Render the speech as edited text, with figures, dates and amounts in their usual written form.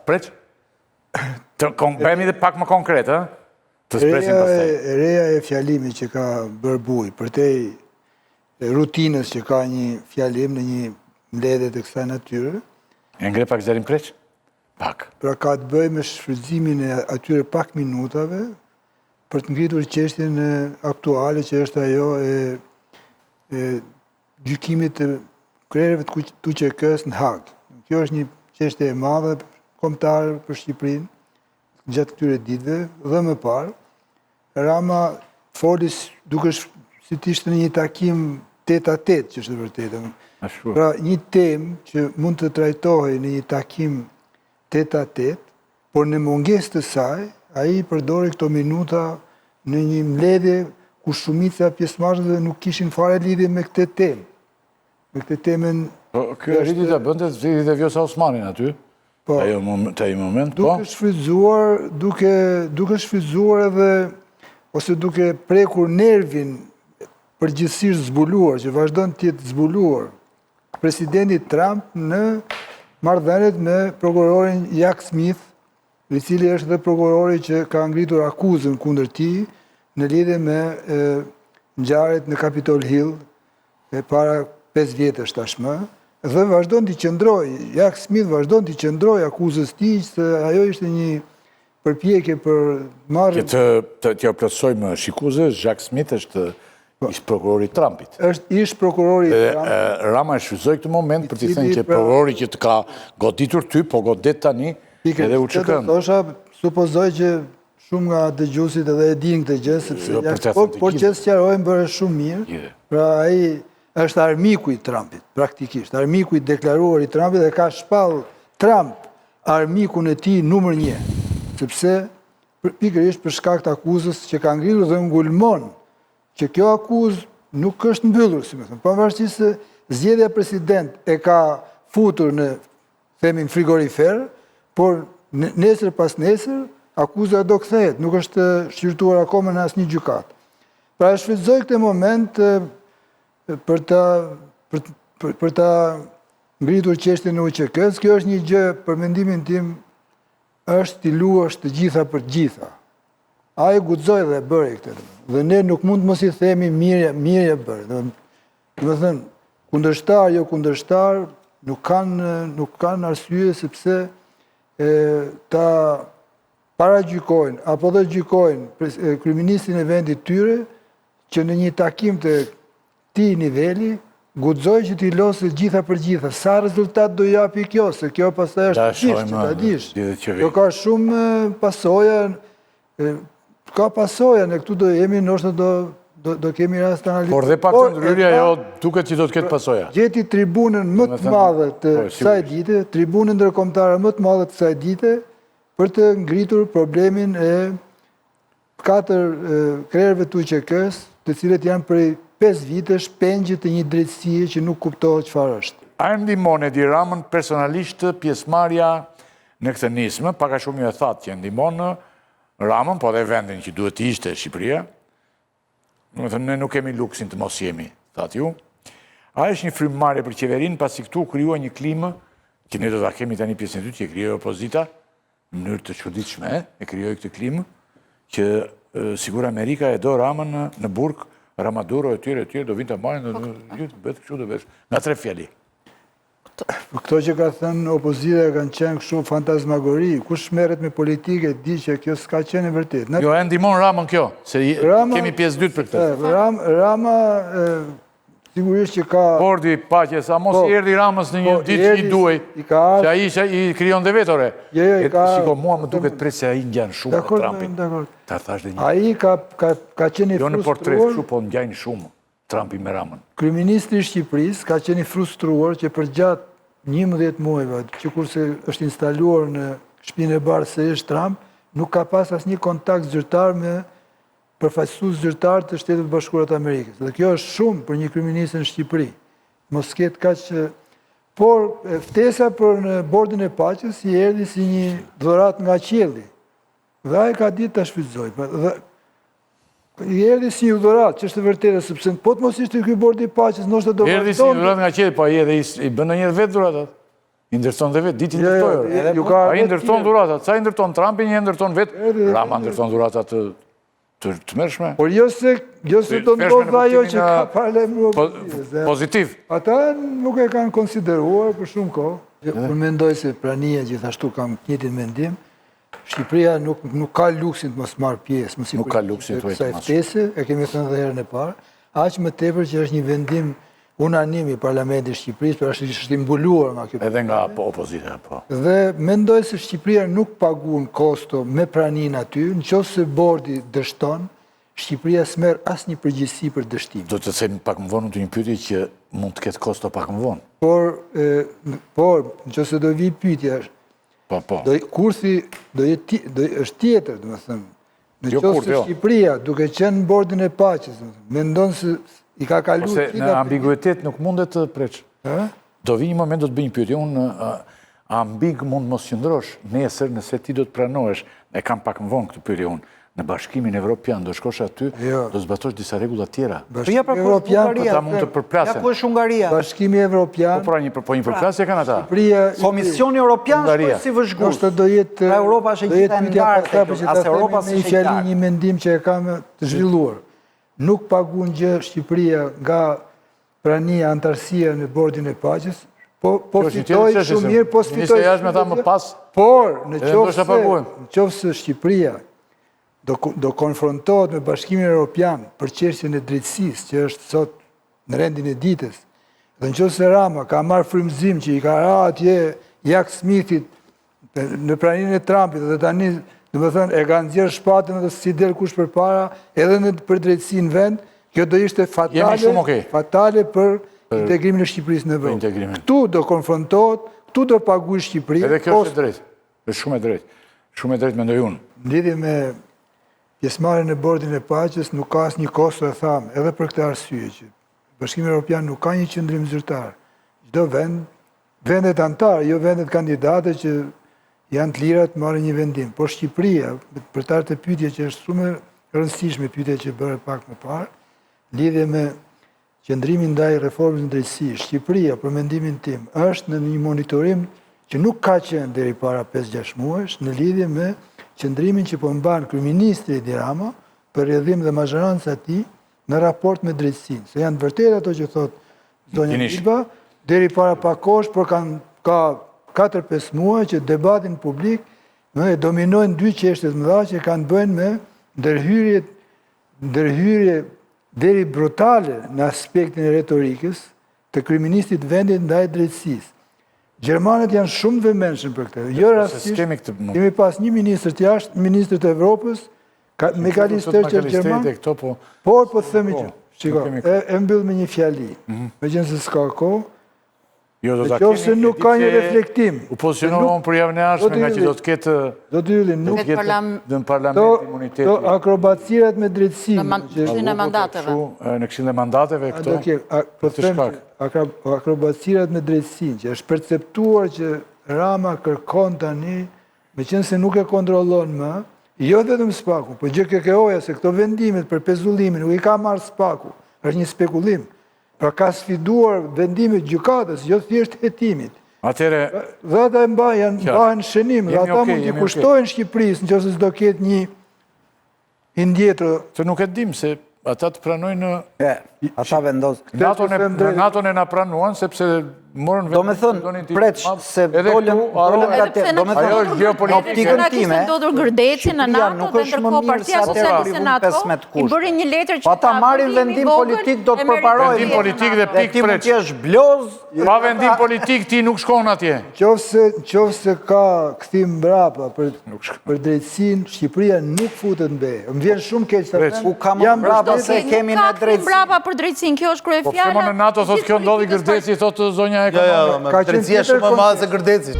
Preq? Bëhemi dhe pak më konkret, të spresim pastaj. Reja e fjalimi që ka bërë Buj, përtej rutinës që ka një fjalim në një mbledhje të kësaj natyre. E ngre pak zërin Preq? Pak. Pra ka të bëjë me shfrytëzimin e atyre pak minutave për të ngritur çështjen aktuale që është ajo e gjykimit të krerëve të QQK-s në Hag. Kjo është një çështje e madhe kombëtare për Shqipërinë gjatë këtyre ditëve dhe më parë. Rama foli duke si të ishte në një takim tet-a-tet, që është e vërtetë. Pra një temë që mund të trajtohej në një takim tet-a-tet, por në mungesë të saj, ai përdori këto minuta në një mbledhje ku shumica pjesëmarrësve nuk kishin fare lidhje me këtë temë. Me këtë temën. Po ky rriti ta bënte rriti e Vjosa Osmanin aty. Po. Te ai moment, po. Duke shfrytzuar edhe ose duke prekur nervin përgjithsisht zbuluar, që vazhdon të jetë zbuluar, presidenti Trump në marrëdhëniet me prokurorin Jack Smith, i cili është dhe prokurori që ka ngritur akuzën kundër tij në lidhje me ngjarjet në Capitol Hill para 5 vjetësh tashmë, dhe vazhdon të qëndrojë, Jack Smith vazhdon të qëndrojë akuzës tij se ajo ishte një përpjekje për marrë. T'ja plotësojmë shikuesve, Jack Smith është ish prokurori Trumpit. Është ish prokurori Trumpit. Rama e shfrytëzoi këtë moment për t'i thënë që prokurori që të ka goditur ty, po godet tani edhe u çkën. Thosha, supozoj që shumë nga dëgjuesit edhe e dinë këtë gjë, sepse por që sqarojmë bëre shumë mirë. Pra ai është armiku i Trumpit, praktikisht, armiku i deklaruar i Trumpit dhe ka shpall Trump armikun e tij numër 1, sepse pikërisht për shkak të akuzës që ka ngritur dhe ngulmon që kjo akuzë nuk është mbyllur, si më thënë, pavarësisht se zgjedhja president e ka futur në, themin, frigorifer, por nesër pas nesër akuza do kthehet, nuk është shqyrtuar akoma në asnjë gjykatë. Pra e shfrytëzoj këtë moment për ta ngritur çështjen e UÇK-s. Kjo është një gjë, për mendimin tim, është t'i luash të gjitha për të gjitha. Ai guxoi dhe bëri këtë. Dhe ne nuk mund mos i themi mirë bëri. Do të thënë, kundërshtar, jo kundërshtar, nuk kanë arsye sepse ta paragjykojnë apo dhe gjykojnë kryeministin e vendit tyre që në një takim të këtij niveli guxoi që t'i losë gjitha për gjitha. Sa rezultat do japi kjo, se kjo pastaj është thjesht, ta dish. Kjo ka shumë pasoja. Ka pasoja, ne këtu do jemi, ndoshta do kemi rast të analizë. Por dhe pak të ndryrja jo duket që do të ketë pasoja. Gjeti tribunën më të madhe të kësaj dite, tribunën ndërkombëtare më të madhe të kësaj dite, për të ngritur problemin e 4 krerëve të UÇK-s, të cilët janë prej 5 vitesh pengje të një drejtësie që nuk kuptohet çfarë është. A e ndihmon Edi Ramën personalisht pjesëmarrja në këtë nismë, pak a shumë ju e thatë që e ndihmon Ramën, po dhe vendin që duhet të ishte Shqipëria. Ne nuk kemi luksin të mos jemi, thatë ju. A është një frymëmarrje për qeverinë, pasi këtu krijua një klimë, që ne do ta kemi tani pjesën e dytë, që krijoi opozita, në mënyrë të çuditshme, e krijoi këtë klimë, që sigur Amerika e do Ramën në burg, Ramaduro e tyre do vinë të marrin, bëhet kështu do bësh. Nga 3 fjali. Këto që ka thënë opozita kanë qenë kështu fantazmagori, kush merret me politikë di që kjo s'ka qenë e vërtetë. Jo, e ndihmon Ramën kjo, se kemi pjesë dytë për këtë. Rama sigurisht që ka... Bordi paqes, a mos i erdhi Ramës në një ditë që i duhej, që ai i krijon dhe vetore. Shiko, mua më duket prej se ai ngjan shumë me Trumpin. Ta thash dhe një. Ai ka qenë jo në portret kështu, po ngjajnë shumë Trumpi me Ramën. Kryeministri i Shqipërisë ka qenë i frustruar që përgjatë 11 muajve, që kurse është instaluar në shtëpinë e bardhë sërish Trump, nuk ka pas asnjë kontakt zyrtar me përfaqësues zyrtar të Shtetit Bashkuar të Amerikës. Dhe kjo është shumë për një kryeminist në Shqipëri. Mos ketë kaq. Por ftesa për në bordin e paqes i erdhi si një dhuratë nga qielli. Dhe ai ka ditë ta shfrytëzojë. Dhe i erdhi si një dhuratë, që është e vërtetë, sepse po të mos ishte ky bordi i paqes, ndoshta do vazhdonte. Erdhi si një dhuratë nga qielli, po ai edhe i bën ndonjëherë vetë dhuratat. I ndërton dhe vetë, ditë i ndërtojë. A i ndërton dhuratat, sa i ndërton Trumpi, një ndërton vetë, Rama ndërton dhuratat të mërshme. Por jo se do të ndodhë ajo që ka paralem pozitiv. Ata nuk e kanë konsideruar për shumë kohë. Për mendoj se prania gjithashtu kam njëtin mendim, Shqipëria nuk ka luksin të mos marrë pjesë, nuk ka luksin të kësaj ftese, e kemi thënë dhe herën e parë, aq më tepër që është një vendim unanim i Parlamentit Shqipërisë, për është i mbuluar nga kjo. Edhe nga opozita, po. Dhe mendoj se Shqipëria nuk paguan kosto me praninë aty, nëse bordi dështon, Shqipëria s'merr asnjë përgjegjësi për dështim. Do të them pak më vonë të një pyetje që mund të ketë kosto pak më vonë. Por nëse do vi pyetja, kurthi është tjetër, domethënë. Nëse Shqipëria, duke qenë në bordin e paqes, mendon se i ka kaluar ose në ambiguitet nuk mundet të preç. Do vi një moment do të bëj një pyetje, unë ambig mund mos qëndrosh nesër nëse ti do të pranohesh, e kam pak më vonë këtë pyetje unë. Në Bashkimin Evropian do shkosh aty, do zbatosh disa rregulla tjera. Bashkimi Evropian, ata mund të përplasen. Ja ku është Hungaria? Bashkimi Evropian. Po një përplasje kanë ata. Komisioni Evropian shkoj si vëzhgues. Do jetë Europa është gjithë e ndarë, as Europa s'është një fjali, një mendim që e kam të zhvilluar. Nuk paguan gjë Shqipëria nga prania antarësia në bordin e paqes, po fitoi shumë mirë, po fitoi. Por në qoftë Shqipëria do konfrontohet me Bashkimin Evropian për çështjen e drejtësisë, që është sot në rendin e ditës, dhe nëse Rama ka marrë frymëzim që i ka atje Jack Smithit në praninë e Trumpit, dhe tani, domethënë, e ka nxjerrë shpatën dhe si del kush përpara, edhe për drejtësi në vend, kjo do ishte fatale për integrimin e Shqipërisë në Evropë. Këtu do konfrontohet, këtu do paguajë Shqipëria. Edhe kjo është drejt. Është shumë e drejtë. Shumë e drejtë mendoj unë. Në lidhje me pjesëmarrjen në bordin e paqes nuk ka asnjë kosto, e tham, edhe për këtë arsye që Bashkimi Evropian nuk ka një qendrim zyrtar. Çdo vend, vendet antar, jo vendet kandidate që janë të lira të marrin një vendim. Por Shqipëria, për të ardhur pyetje që është shumë e rëndësishme, pyetje që bëre pak më parë, lidhje me qendrimin ndaj reformës në drejtësi, Shqipëria, për mendimin tim, është në një monitorim që nuk ka qenë deri para 5-6 muajsh në lidhje me qëndrimin që po mban kryeministri Edi Rama për rrjedhim dhe mazhorancë ati në raport me drejtësinë. Se janë vërtet ato që thot zonja Ilba, deri para pak kohësh, por ka 4-5 muaj që debatin publik dominojnë dy çështje të mëdha që kanë bëjnë me ndërhyrje deri brutale në aspektin e retorikës të kryeministit vendit ndaj drejtësisë. Gjermanët janë shumë vëmendshëm për këtë. Jo rastisht, kemi pas një ministër të jashtë, ministrët e Evropës, McAllister që është Gjerman, por po themi që, shiko, e mbyll me një fjali, meqense s'ka kohë, nëse nuk ka një reflektim. U pozicionohen për javën e ardhshme nga që do të ketë në parlament imunitet. Do akrobacirat me drejtësinë. Në mandateve. Në këshillin e mandateve këto. Po them akrobacirat me drejtësinë, që është perceptuar që Rama kërkon tani, meqense nuk e kontrollon më, jo vetëm Spaku, po GKK-ja se këto vendimet për pezullimin nuk i ka marrë Spaku, është një spekullim. Pra ka sfiduar vendimet gjykatës, jo thjesht hetimit. Dhe ata e mbahen shënim, dhe ata mund t'i kushtojnë Shqipërisë nëse s'do ketë një indjetër. Se nuk e dim se ata të pranojnë... Ata vendosë. NATO-n e na pranuan, sepse morën... Do me thënë, preç, se dollën nga te... Do me thënë, në optikën time, Shqipëria nuk është më mirë se atërë për 15 kushte. Pa ta marin vendim politik do të përparojnë. Vendim politik dhe pik preç. Ti është bloz... Pa vendim politik ti nuk shkon atje. Qofse ka këthim mbrapa për drejtësinë, Shqipëria nuk futet në bejë. Më vjen shumë keq të them. U kam mbrapa se kemi në drejtësinë. Mbrapa për drejtësinë, kjo është krye Po fjala. pëse më në NATO thotë kjo ndodhi Gërdeci, thotë zonja e Drejtësia shumë më madhe se Gërdeci.